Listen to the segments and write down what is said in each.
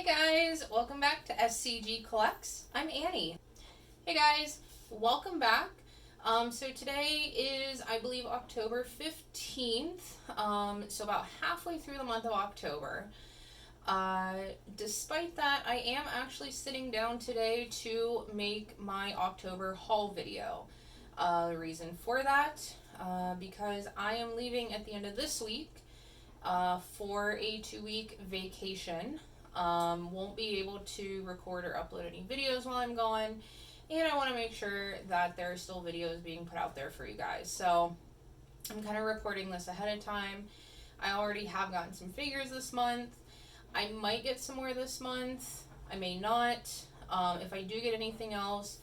Hey guys, welcome back to SCG Collects. I'm Annie. Hey guys, welcome back. So today is, I believe, October 15th, so about halfway through the month of October. Despite that, I am actually sitting down today to make my October haul video. The reason for that, because I am leaving at the end of this week for a 2-week vacation. Won't be able to record or upload any videos while I'm gone, and I want to make sure that there are still videos being put out there for you guys. So I'm kind of recording this ahead of time. I already have gotten some figures this month. I might get some more this month. I may not. If I do get anything else,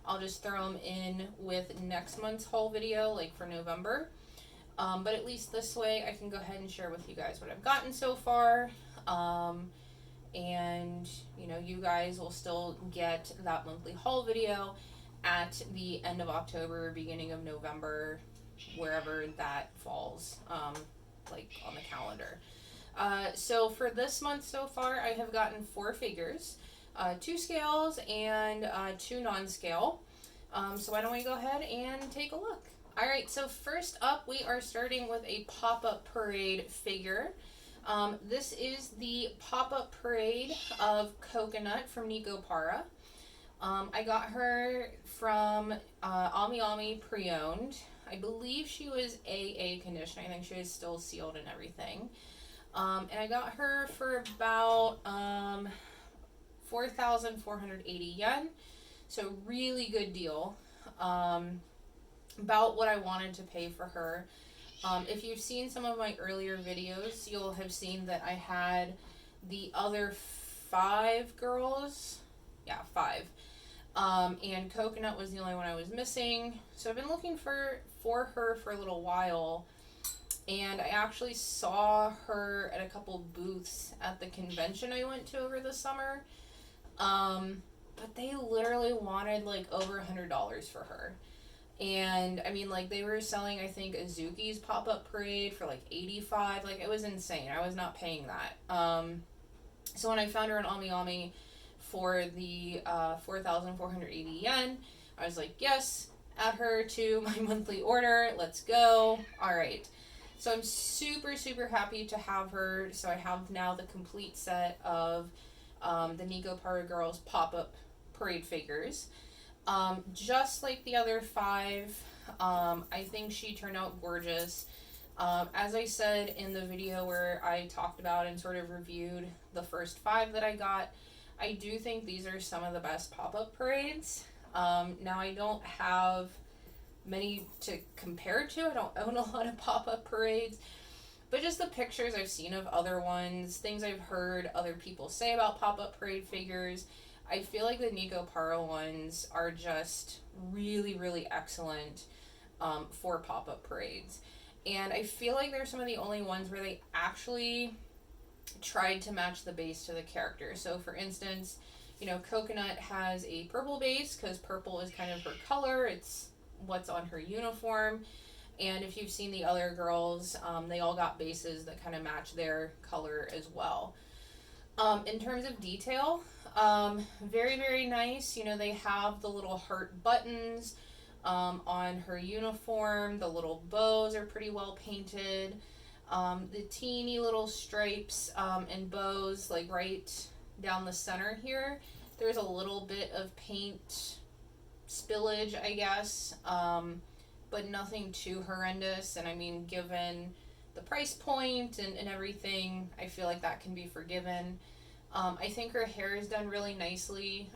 I'll just throw them in with next month's haul video, like for November. But at least this way I can go ahead and share with you guys what I've gotten so far. And you know, you guys will still get that monthly haul video at the end of October, beginning of November, wherever that falls, like on the calendar. So for this month so far, I have gotten 4 figures, 2 scales and 2 non-scale. So why don't we go ahead and take a look. Alright, so first up we are starting with a pop-up parade figure. This is the pop-up parade of Coconut from Ichihara. I got her from Ami Ami pre-owned. I believe she was AA condition. I think she was still sealed and everything. And I got her for about 4,480 yen. So really good deal. About what I wanted to pay for her. If you've seen some of my earlier videos, you'll have seen that I had the other 5 girls. Yeah, 5. And Coconut was the only one I was missing. So I've been looking for her for a little while. And I actually saw her at a couple booths at the convention I went to over the summer. But they literally wanted like over $100 for her. And I mean, like, they were selling, I think, Azuki's pop-up parade for like $85. Like, it was insane. I was not paying that. So when I found her in Ami Ami for the 4,480 yen, I was like, yes, add her to my monthly order. Let's go. All right. So I'm super, super happy to have her. So I have now the complete set of the Ichihara Girls pop-up parade figures. Just like the other 5, I think she turned out gorgeous. As I said in the video where I talked about and sort of reviewed the first 5 that I got, I do think these are some of the best pop-up parades. Now I don't have many to compare to. I don't own a lot of pop-up parades, but just the pictures I've seen of other ones, things I've heard other people say about pop-up parade figures, I feel like the Ichihara ones are just really, really excellent for pop-up parades. And I feel like they're some of the only ones where they actually tried to match the base to the character. So for instance, you know, Coconut has a purple base because purple is kind of her color. It's what's on her uniform. And if you've seen the other girls, they all got bases that kind of match their color as well. In terms of detail, very, very nice. You know, they have the little heart buttons on her uniform. The little bows are pretty well painted. The teeny little stripes and bows, like right down the center here. There's a little bit of paint spillage, I guess, but nothing too horrendous. And I mean, given the price point and everything, I feel like that can be forgiven. I think her hair is done really nicely.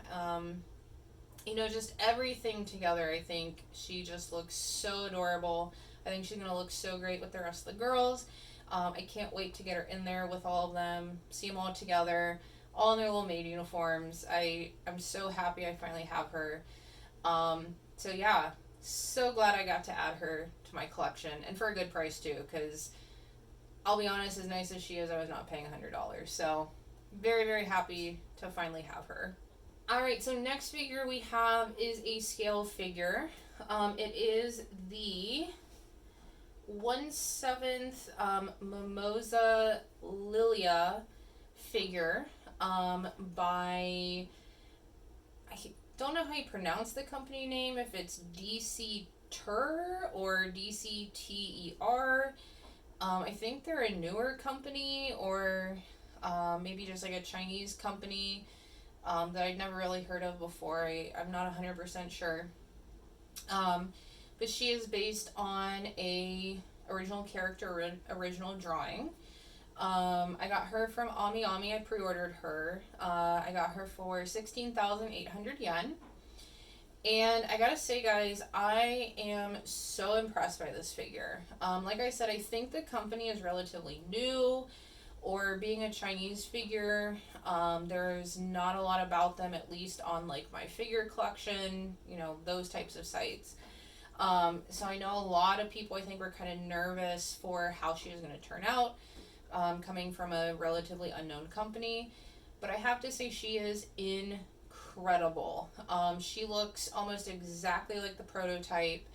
You know, just everything together, I think she just looks so adorable. I think she's going to look so great with the rest of the girls. I can't wait to get her in there with all of them, see them all together, all in their little maid uniforms. I'm so happy I finally have her. So yeah, so glad I got to add her to my collection, and for a good price too, because I'll be honest, as nice as she is, I was not paying $100. So very, very happy to finally have her. Alright, so next figure we have is a scale figure. It is the 1/7 Mimosa Liliya figure. by, I don't know how you pronounce the company name, if it's DCTer or DCTer. I think they're a newer company, or maybe just like a Chinese company that I'd never really heard of before. I'm not 100% sure. But she is based on a original character, original drawing. I got her from Ami Ami. I pre-ordered her. I got her for 16,800 yen. And I gotta say, guys, I am so impressed by this figure. Like I said, I think the company is relatively new, or being a Chinese figure, there's not a lot about them, at least on like my figure collection, you know, those types of sites. So I know a lot of people, I think, were kind of nervous for how she was going to turn out, coming from a relatively unknown company. But I have to say, she is incredible. She looks almost exactly like the prototype.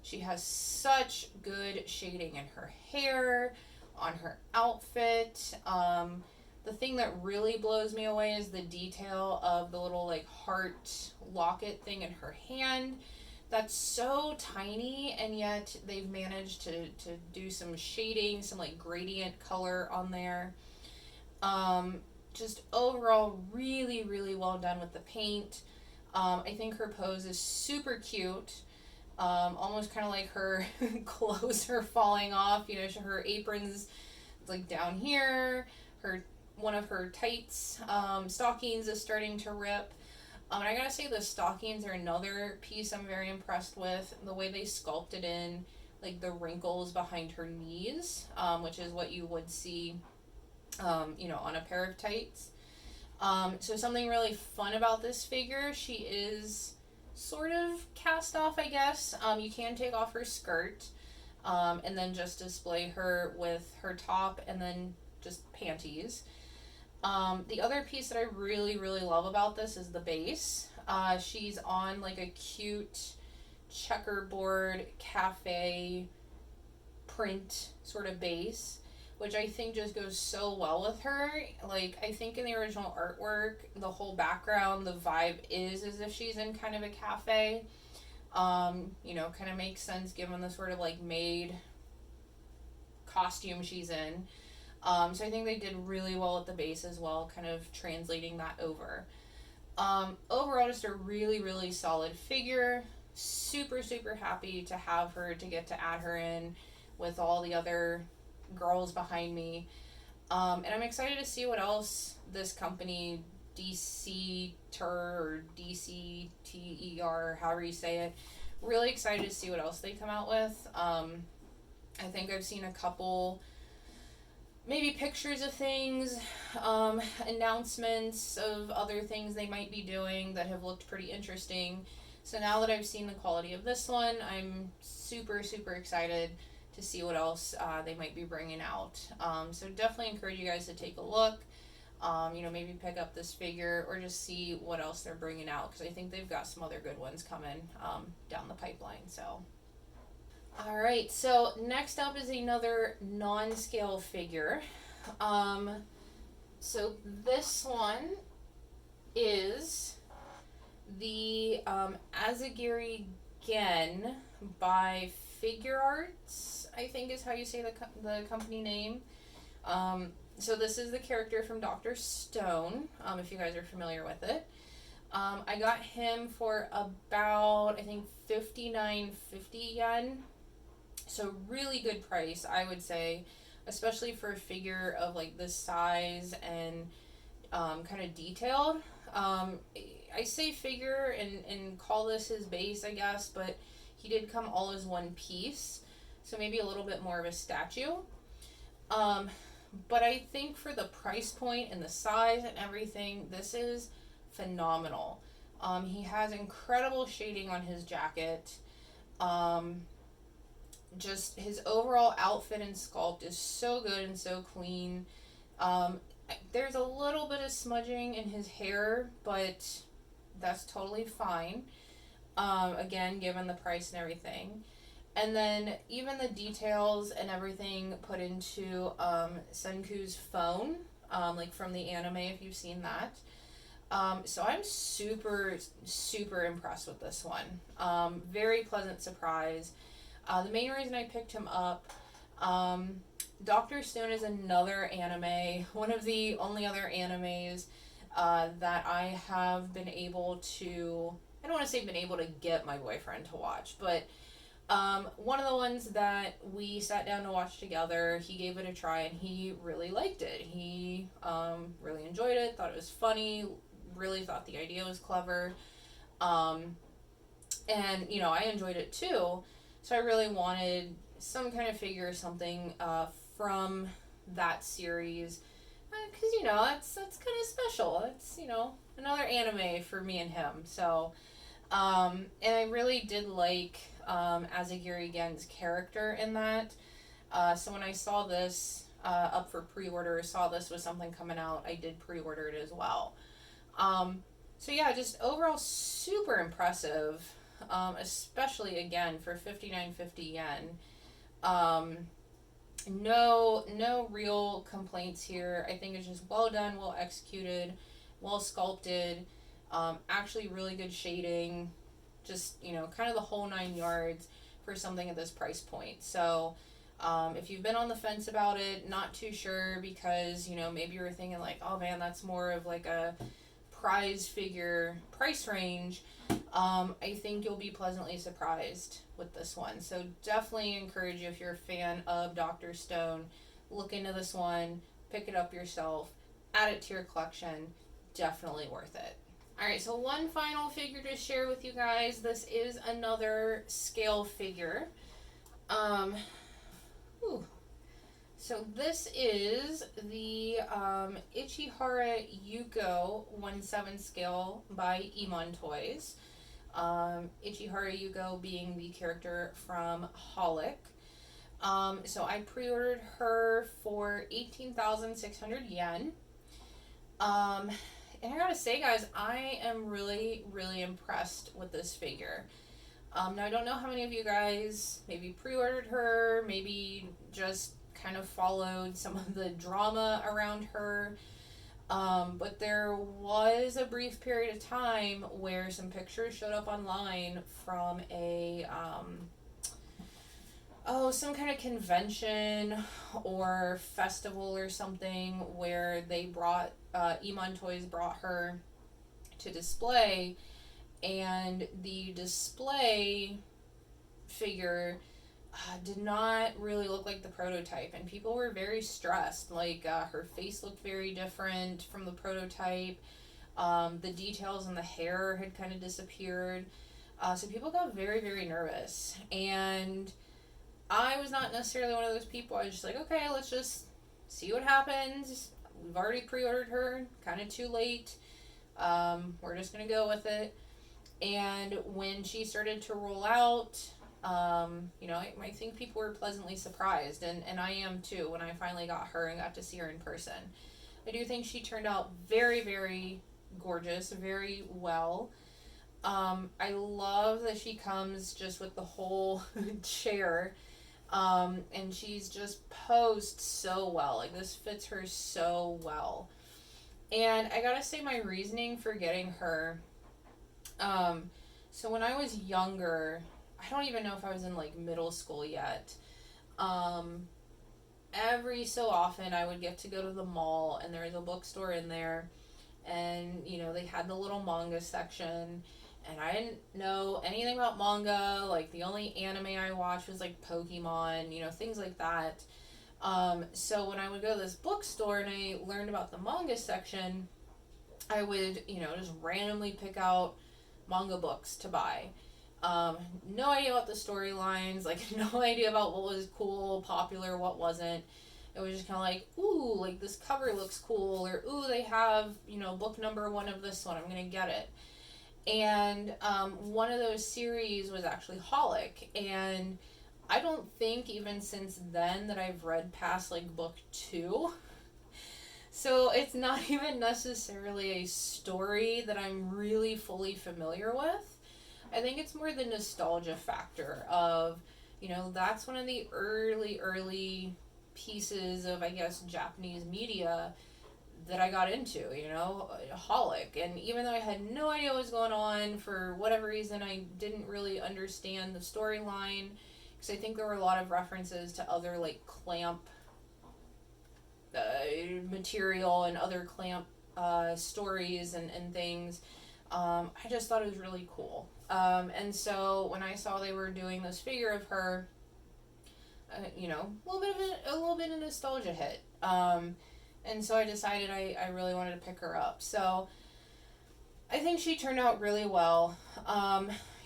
She has such good shading in her hair, on her outfit. The thing that really blows me away is the detail of the little like heart locket thing in her hand. That's so tiny, and yet they've managed to do some shading, some like gradient color on there. Just overall really, really well done with the paint. I think her pose is super cute. Almost kind of like her clothes are falling off. You know, her apron's like down here. One of her tights, stockings is starting to rip. And I gotta say, the stockings are another piece I'm very impressed with. The way they sculpted in like the wrinkles behind her knees, which is what you would see, you know, on a pair of tights. So something really fun about this figure, she is sort of cast off, I guess. You can take off her skirt, and then just display her with her top and then just panties. The other piece that I really, really love about this is the base. She's on like a cute checkerboard cafe print sort of base, which I think just goes so well with her. Like, I think in the original artwork, the whole background, the vibe is as if she's in kind of a cafe. You know, kind of makes sense given the sort of like maid costume she's in. So I think they did really well at the base as well, kind of translating that over. Overall, just a really, really solid figure. Super, super happy to have her, to get to add her in with all the other girls behind me. And I'm excited to see what else this company, DCTer or DCTer, however you say it, really excited to see what else they come out with. I think I've seen a couple maybe pictures of things, announcements of other things they might be doing that have looked pretty interesting. So now that I've seen the quality of this one, I'm super, super excited to see what else they might be bringing out. So definitely encourage you guys to take a look. You know, maybe pick up this figure or just see what else they're bringing out, because I think they've got some other good ones coming down the pipeline. So. Alright, so next up is another non-scale figure. So this one is the Asagiri Gen by Figuarts, I think is how you say the company name. So this is the character from Dr. Stone, if you guys are familiar with it. I got him for about, I think, 59.50 yen. So really good price, I would say, especially for a figure of like this size and kind of detailed. I say figure and call this his base, I guess, but he did come all as one piece, so maybe a little bit more of a statue. But I think for the price point and the size and everything, this is phenomenal. He has incredible shading on his jacket. Just his overall outfit and sculpt is so good and so clean. There's a little bit of smudging in his hair, but that's totally fine. Again, given the price and everything. And then even the details and everything put into Senku's phone like from the anime, if you've seen that. So I'm super, super impressed with this one. Very pleasant surprise. The main reason I picked him up, Dr. Stone is another anime, one of the only other animes that I have been able to, I don't want to say been able to get my boyfriend to watch, but one of the ones that we sat down to watch together, he gave it a try and he really liked it. He really enjoyed it, thought it was funny, really thought the idea was clever. And, you know, I enjoyed it too. So I really wanted some kind of figure or something from that series. Because, you know, that's kind of special. It's, you know, another anime for me and him. So, and I really did like Asagiri Gen's character in that. So when I saw this up for pre-order, saw this was something coming out, I did pre-order it as well. So yeah, just overall super impressive, especially again for 59.50 yen. No real complaints here. I think it's just well done, well executed, well sculpted, actually really good shading, just, you know, kind of the whole 9 yards for something at this price point. So if you've been on the fence about it, not too sure because, you know, maybe you were thinking like, oh man, that's more of like a prize figure price range, I think you'll be pleasantly surprised with this one. So definitely encourage you, if you're a fan of Dr. Stone, look into this one, pick it up yourself, add it to your collection. Definitely worth it. Alright, so one final figure to share with you guys. This is another scale figure. So this is the Ichihara Yuuko 1/7 scale by Emontoys. Ichihara Yuuko being the character from Holic. So I pre-ordered her for 18,600 yen. And I gotta say, guys, I am really, really impressed with this figure. Now, I don't know how many of you guys maybe pre-ordered her, maybe just kind of followed some of the drama around her. But there was a brief period of time where some pictures showed up online from a, some kind of convention or festival or something where they brought, Emontoys brought her to display, and the display figure did not really look like the prototype, and people were very stressed. Like, her face looked very different from the prototype. The details in the hair had kind of disappeared. So people got very, very nervous. And I was not necessarily one of those people. I was just like, okay, let's just see what happens. We've already pre-ordered her, kind of too late. We're just going to go with it. And when she started to roll out, you know, I think people were pleasantly surprised, and I am too when I finally got her and got to see her in person. I do think she turned out very, very gorgeous, very well. I love that she comes just with the whole chair, and she's just posed so well. Like, this fits her so well. And I gotta say, my reasoning for getting her, so when I was younger, I don't even know if I was in like middle school yet. Every so often I would get to go to the mall, and there was a bookstore in there, and, you know, they had the little manga section, and I didn't know anything about manga. Like, the only anime I watched was like Pokemon, you know, things like that. So when I would go to this bookstore and I learned about the manga section, I would, you know, just randomly pick out manga books to buy. No idea about the storylines, like, no idea about what was cool, popular, what wasn't. It was just kind of like, ooh, like, this cover looks cool, or ooh, they have, you know, book number 1 of this one, I'm gonna get it. And one of those series was actually Holic, and I don't think even since then that I've read past, like, book 2. So it's not even necessarily a story that I'm really fully familiar with. I think it's more the nostalgia factor of, you know, that's one of the early pieces of, I guess, Japanese media that I got into, you know, Holic. And even though I had no idea what was going on, for whatever reason, I didn't really understand the storyline, because I think there were a lot of references to other, like, clamp material and other clamp stories and things. I just thought it was really cool. And so when I saw they were doing this figure of her, you know, a little bit of nostalgia hit. And so I decided I really wanted to pick her up. So I think she turned out really well.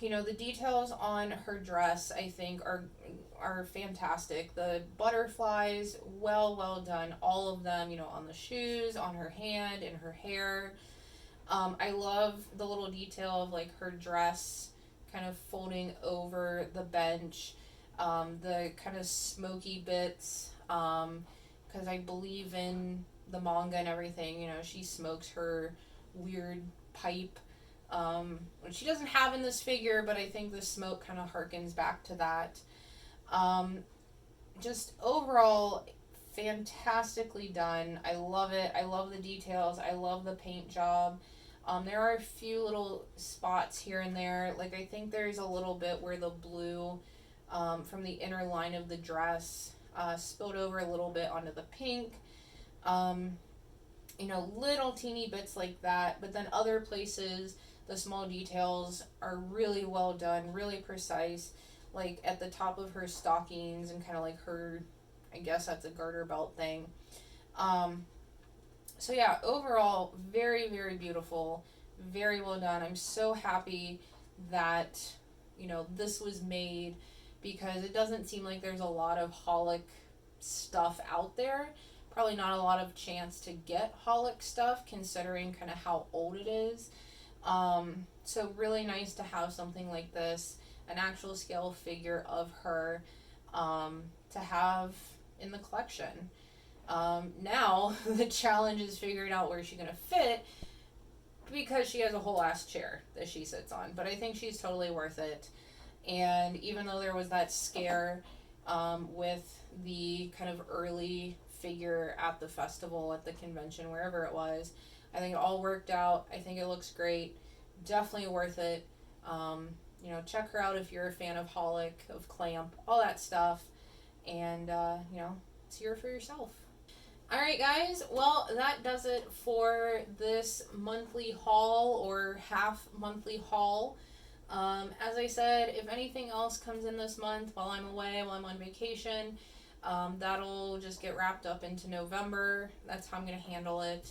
You know, the details on her dress, I think, are fantastic. The butterflies, well done. All of them, you know, on the shoes, on her hand, in her hair. I love the little detail of, like, her dress kind of folding over the bench. The kind of smoky bits, because I believe in the manga and everything, you know, she smokes her weird pipe, which she doesn't have in this figure, but I think the smoke kind of harkens back to that. Just overall, fantastically done. I love it. I love the details. I love the paint job. There are a few little spots here and there. Like, I think there's a little bit where the blue from the inner line of the dress spilled over a little bit onto the pink. You know, little teeny bits like that. But then other places, the small details are really well done, really precise. Like at the top of her stockings and kind of like her, I guess that's a garter belt thing. So yeah, overall, very, very beautiful, very well done. I'm so happy that, you know, this was made, because it doesn't seem like there's a lot of Holic stuff out there. Probably not a lot of chance to get Holic stuff, considering kind of how old it is. So really nice to have something like this, an actual scale figure of her, to have in the collection. Now the challenge is figuring out where she's gonna fit, because she has a whole ass chair that she sits on. But I think she's totally worth it. And even though there was that scare with the kind of early figure at the festival, at the convention, wherever it was, I think it all worked out. I think it looks great. Definitely worth it. You know, check her out if you're a fan of Holic, of Clamp, all that stuff. And, you know, see her for yourself. Alright guys, well that does it for this monthly haul, or half monthly haul. As I said, if anything else comes in this month while I'm away, while I'm on vacation, that'll just get wrapped up into November. That's how I'm going to handle it.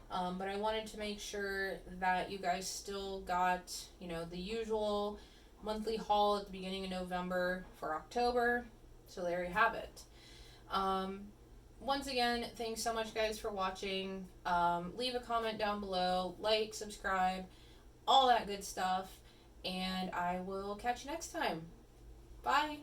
But I wanted to make sure that you guys still got, you know, the usual monthly haul at the beginning of November for October. So there you have it. Once again, thanks so much guys for watching. Leave a comment down below, like, subscribe, all that good stuff, and I will catch you next time. Bye!